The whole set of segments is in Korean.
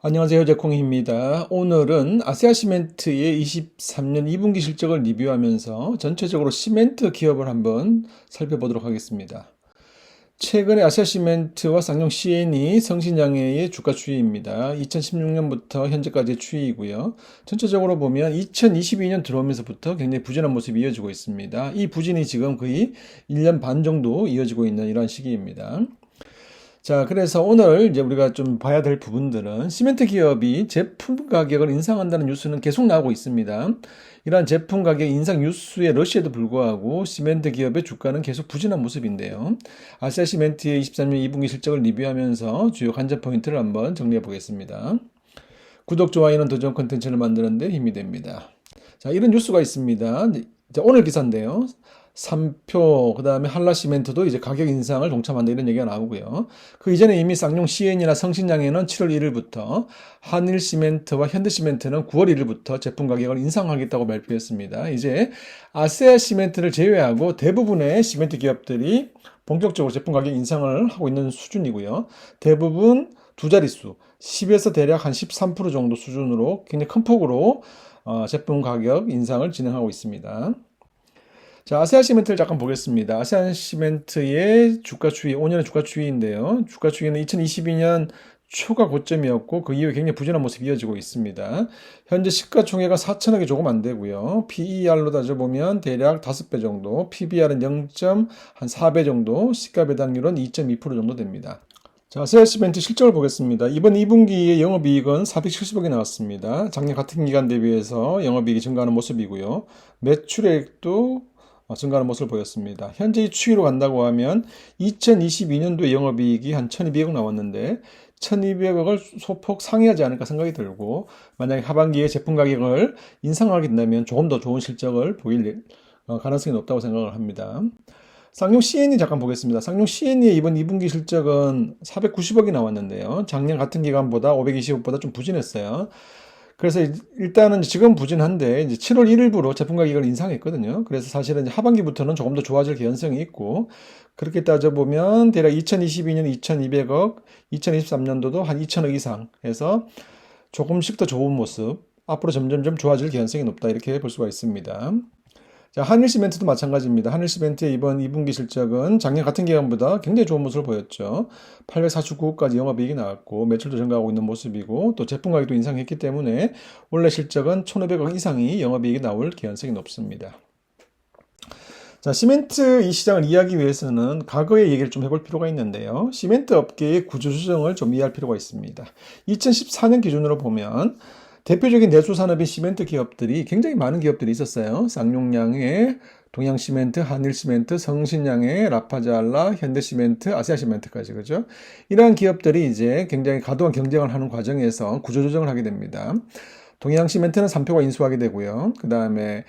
안녕하세요. 제콩입니다. 오늘은 아세아시멘트의 23년 2분기 실적을 리뷰하면서 전체적으로 시멘트 기업을 한번 살펴보도록 하겠습니다. 최근에 아시아시멘트와 쌍용 CN이 성신양해의 주가 추이입니다. 2016년부터 현재까지의 추이이고요. 전체적으로 보면 2022년 들어오면서부터 굉장히 부진한 모습이 이어지고 있습니다. 이 부진이 지금 거의 1년 반 정도 이어지고 있는 이런 시기입니다. 자, 그래서 오늘 이제 우리가 좀 봐야 될 부분들은 시멘트 기업이 제품 가격을 인상한다는 뉴스는 계속 나오고 있습니다. 이러한 제품 가격 인상 뉴스의 러시에도 불구하고 시멘트 기업의 주가는 계속 부진한 모습인데요. 아시아 시멘트의 23년 2분기 실적을 리뷰하면서 주요 관전 포인트를 한번 정리해 보겠습니다. 구독, 좋아요는 더 좋은 컨텐츠를 만드는 데 힘이 됩니다. 자, 이런 뉴스가 있습니다. 오늘 기사인데요. 삼표, 그 다음에 한라시멘트도 이제 가격 인상을 동참한다 이런 얘기가 나오고요. 그 이전에 이미 쌍용 CN이나 성신양해는 7월 1일부터, 한일시멘트와 현대시멘트는 9월 1일부터 제품 가격을 인상하겠다고 발표했습니다. 이제 아세아시멘트를 제외하고 대부분의 시멘트 기업들이 본격적으로 제품 가격 인상을 하고 있는 수준이고요. 대부분 두 자릿수, 10에서 대략 한 13% 정도 수준으로 굉장히 큰 폭으로 제품 가격 인상을 진행하고 있습니다. 자, 아세아시멘트를 잠깐 보겠습니다. 아세아시멘트의 주가 추이, 5년의 주가 추이인데요. 주가 추이는 2022년 초가 고점이었고 그 이후에 굉장히 부진한 모습이 이어지고 있습니다. 현재 시가총액은 4천억이 조금 안 되고요. PER로 따져보면 대략 5배 정도, PBR은 0.4배 정도, 시가배당률은 2.2% 정도 됩니다. 자, 아세아시멘트 실적을 보겠습니다. 이번 2분기의 영업이익은 470억이 나왔습니다. 작년 같은 기간 대비해서 영업이익이 증가하는 모습이고요. 매출액도 증가하는 모습을 보였습니다. 현재 이 추이로 간다고 하면 2022년도에 영업이익이 한 1200억 나왔는데 1200억을 소폭 상회하지 않을까 생각이 들고, 만약에 하반기에 제품 가격을 인상하게 된다면 조금 더 좋은 실적을 보일 가능성이 높다고 생각을 합니다. 쌍용 CN이 잠깐 보겠습니다. 쌍용 CN의 이번 2분기 실적은 490억이 나왔는데요. 작년 같은 기간보다 520억보다 좀 부진했어요. 그래서 일단은 지금 부진한데 이제 7월 1일부로 제품 가격을 인상했거든요. 그래서 사실은 이제 하반기부터는 조금 더 좋아질 개연성이 있고, 그렇게 따져보면 대략 2022년 2200억, 2023년도도 한 2000억 이상 해서 조금씩 더 좋은 모습, 앞으로 점점점 좋아질 개연성이 높다 이렇게 볼 수가 있습니다. 자, 한일시멘트도 마찬가지입니다. 한일시멘트의 이번 2분기 실적은 작년 같은 기간보다 굉장히 좋은 모습을 보였죠. 849억까지 영업이익이 나왔고 매출도 증가하고 있는 모습이고 또 제품 가격도 인상했기 때문에 원래 실적은 1,500억 이상이 영업이익이 나올 개연성이 높습니다. 자, 시멘트 이 시장을 이해하기 위해서는 과거의 얘기를 좀 해볼 필요가 있는데요. 시멘트 업계의 구조조정을 좀 이해할 필요가 있습니다. 2014년 기준으로 보면 대표적인 내수 산업인 시멘트 기업들이 굉장히 많은 기업들이 있었어요. 쌍용양해, 동양시멘트, 한일시멘트, 성신양해, 라파잘라, 현대시멘트, 아세아시멘트까지 그죠? 이러한 기업들이 이제 굉장히 과도한 경쟁을 하는 과정에서 구조조정을 하게 됩니다. 동양시멘트는 삼표가 인수하게 되고요. 그 다음에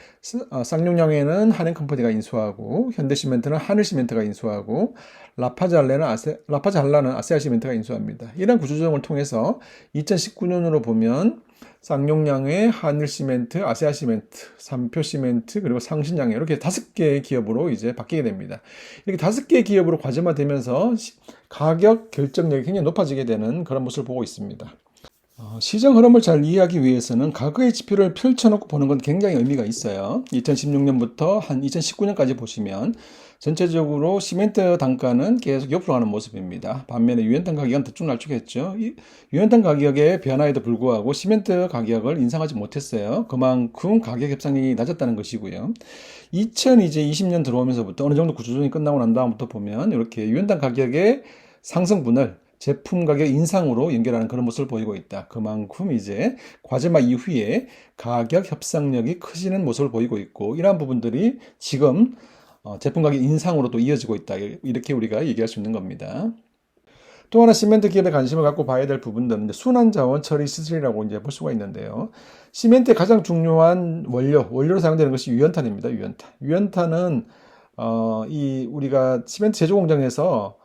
쌍용양해는 한행컴퍼니가 인수하고, 현대시멘트는 한일시멘트가 인수하고, 라파잘라는 아세아시멘트가 인수합니다. 이런 구조조정을 통해서 2019년으로 보면 쌍용양해, 한일시멘트, 아세아시멘트, 삼표시멘트, 그리고 상신양해 이렇게 5개의 기업으로 이제 바뀌게 됩니다. 이렇게 5개의 기업으로 과점화되면서 가격 결정력이 굉장히 높아지게 되는 그런 모습을 보고 있습니다. 시장 흐름을 잘 이해하기 위해서는 과거의 지표를 펼쳐놓고 보는 건 굉장히 의미가 있어요. 2016년부터 한 2019년까지 보시면 전체적으로 시멘트 단가는 계속 옆으로 가는 모습입니다. 반면에 유연탄 가격은 들쭉날쭉했죠. 유연탄 가격의 변화에도 불구하고 시멘트 가격을 인상하지 못했어요. 그만큼 가격 협상력이 낮았다는 것이고요. 2020년 들어오면서부터 어느 정도 구조조정이 끝나고 난 다음부터 보면 이렇게 유연탄 가격의 상승분을 제품 가격 인상으로 연결하는 그런 모습을 보이고 있다. 그만큼 이제 과제마 이후에 가격 협상력이 커지는 모습을 보이고 있고, 이러한 부분들이 지금 제품 가격 인상으로 또 이어지고 있다. 이렇게 우리가 얘기할 수 있는 겁니다. 또 하나 시멘트 기업에 관심을 갖고 봐야 될 부분들은 순환자원 처리 시설이라고 이제 볼 수가 있는데요. 시멘트의 가장 중요한 원료로 사용되는 것이 유연탄입니다. 유연탄은 우리가 시멘트 제조 공장에서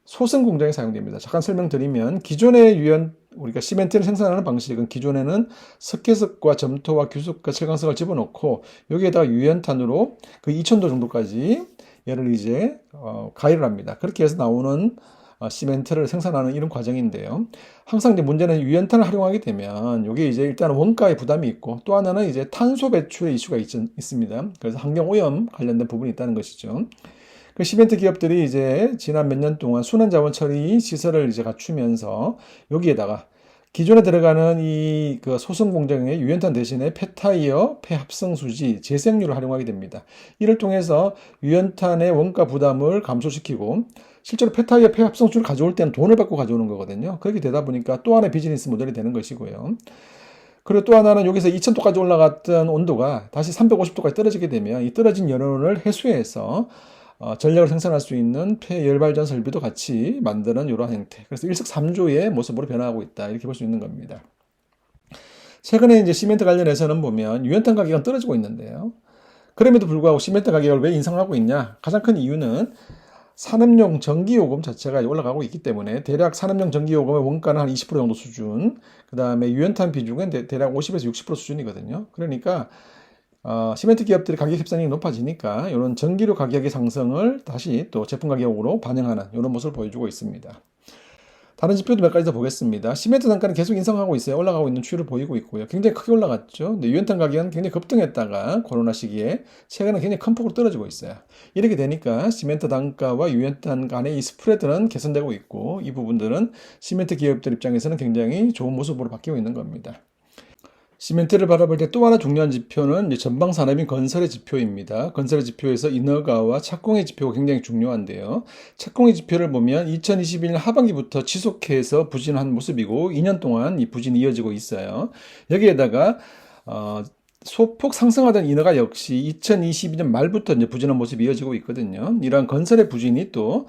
소성 공장에 사용됩니다. 잠깐 설명드리면 기존의 우리가 시멘트를 생산하는 방식은 기존에는 석회석과 점토와 규석과 철강석을 집어넣고 여기에다가 유연탄으로 그 2000도 정도까지 얘를 이제 가열을 합니다. 그렇게 해서 나오는 시멘트를 생산하는 이런 과정인데요. 항상 이제 문제는 유연탄을 활용하게 되면 이게 이제 일단 원가에 부담이 있고 또 하나는 이제 탄소 배출의 이슈가 있습니다. 그래서 환경 오염 관련된 부분이 있다는 것이죠. 그 시멘트 기업들이 이제 지난 몇 년 동안 순환 자원 처리 시설을 이제 갖추면서 여기에다가 기존에 들어가는 이 그 소성 공정의 유연탄 대신에 폐타이어, 폐합성 수지, 재생유를 활용하게 됩니다. 이를 통해서 유연탄의 원가 부담을 감소시키고 실제로 폐타이어, 폐합성 수지를 가져올 때는 돈을 받고 가져오는 거거든요. 그렇게 되다 보니까 또 하나의 비즈니스 모델이 되는 것이고요. 그리고 또 하나는 여기서 2000도까지 올라갔던 온도가 다시 350도까지 떨어지게 되면 이 떨어진 연원을 해소해서 전력을 생산할 수 있는 폐열발전 설비도 같이 만드는 이러한 형태. 그래서 일석삼조의 모습으로 변화하고 있다. 이렇게 볼 수 있는 겁니다. 최근에 이제 시멘트 관련해서는 보면 유연탄 가격은 떨어지고 있는데요. 그럼에도 불구하고 시멘트 가격을 왜 인상하고 있냐? 가장 큰 이유는 산업용 전기요금 자체가 올라가고 있기 때문에 대략 산업용 전기요금의 원가는 한 20% 정도 수준, 그 다음에 유연탄 비중은 대략 50에서 60% 수준이거든요. 그러니까 시멘트 기업들의 가격 협상력이 높아지니까 이런 전기료 가격의 상승을 다시 또 제품 가격으로 반영하는 이런 모습을 보여주고 있습니다. 다른 지표도 몇 가지 더 보겠습니다. 시멘트 단가는 계속 인상하고 있어요. 올라가고 있는 추이를 보이고 있고요. 굉장히 크게 올라갔죠. 근데 유연탄 가격은 굉장히 급등했다가 코로나 시기에 최근에 굉장히 큰 폭으로 떨어지고 있어요. 이렇게 되니까 시멘트 단가와 유연탄 간의 이 스프레드는 개선되고 있고 이 부분들은 시멘트 기업들 입장에서는 굉장히 좋은 모습으로 바뀌고 있는 겁니다. 시멘트를 바라볼 때 또 하나 중요한 지표는 전방 산업인 건설의 지표입니다. 건설의 지표에서 인허가와 착공의 지표가 굉장히 중요한데요. 착공의 지표를 보면 2021년 하반기부터 지속해서 부진한 모습이고 2년 동안 이 부진이 이어지고 있어요. 여기에다가 소폭 상승하던 인허가 역시 2022년 말부터 이제 부진한 모습이 이어지고 있거든요. 이러한 건설의 부진이 또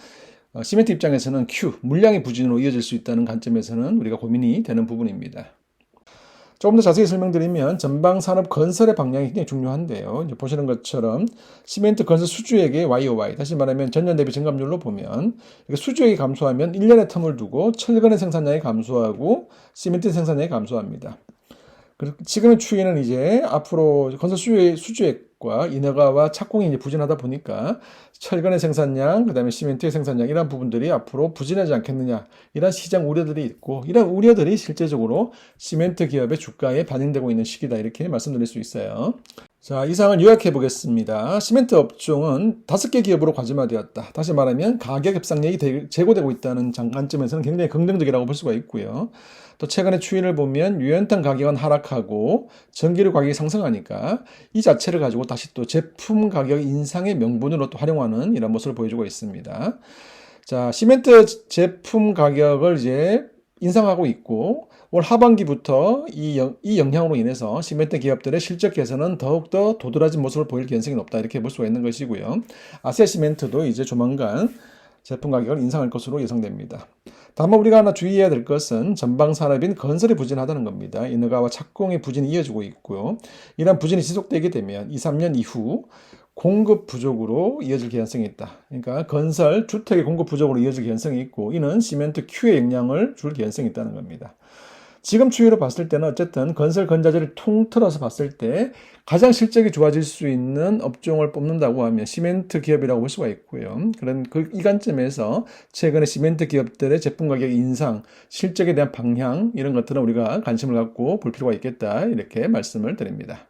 시멘트 입장에서는 물량의 부진으로 이어질 수 있다는 관점에서는 우리가 고민이 되는 부분입니다. 조금 더 자세히 설명드리면 전방 산업 건설의 방향이 굉장히 중요한데요. 이제 보시는 것처럼 시멘트 건설 수주액의 YOY, 다시 말하면 전년 대비 증감률로 보면 수주액이 감소하면 1년의 텀을 두고 철근의 생산량이 감소하고 시멘트 생산량이 감소합니다. 그리고 지금의 추이는 이제 앞으로 건설 수주액과 인허가와 착공이 이제 부진하다 보니까 철근의 생산량, 그다음에 시멘트의 생산량 이런 부분들이 앞으로 부진하지 않겠느냐 이런 시장 우려들이 있고 이런 우려들이 실제적으로 시멘트 기업의 주가에 반영되고 있는 시기다 이렇게 말씀드릴 수 있어요. 자, 이상을 요약해 보겠습니다. 시멘트 업종은 5개 기업으로 과점화되었다. 다시 말하면 가격 협상력이 제고되고 있다는 관점에서는 굉장히 긍정적이라고 볼 수가 있고요. 또 최근의 추이를 보면 유연탄 가격은 하락하고 전기료 가격이 상승하니까 이 자체를 가지고 다시 또 제품 가격 인상의 명분으로 또 활용하는 이런 모습을 보여주고 있습니다. 자, 시멘트 제품 가격을 이제 인상하고 있고 올 하반기부터 이 영향으로 인해서 시멘트 기업들의 실적 개선은 더욱더 도드라진 모습을 보일 가능성이 높다 이렇게 볼 수가 있는 것이고요. 아시아 시멘트도 이제 조만간 제품 가격을 인상할 것으로 예상됩니다. 다만 우리가 하나 주의해야 될 것은 전방 산업인 건설이 부진하다는 겁니다. 인허가와 착공의 부진이 이어지고 있고요. 이러한 부진이 지속되게 되면 2, 3년 이후 공급 부족으로 이어질 가능성이 있다. 그러니까 건설, 주택의 공급 부족으로 이어질 가능성이 있고 이는 시멘트 Q에 영향을 줄 가능성이 있다는 겁니다. 지금 추이로 봤을 때는 어쨌든 건설 건자재를 통틀어서 봤을 때 가장 실적이 좋아질 수 있는 업종을 뽑는다고 하면 시멘트 기업이라고 볼 수가 있고요. 그런 이 관점에서 최근에 시멘트 기업들의 제품 가격 인상, 실적에 대한 방향 이런 것들은 우리가 관심을 갖고 볼 필요가 있겠다 이렇게 말씀을 드립니다.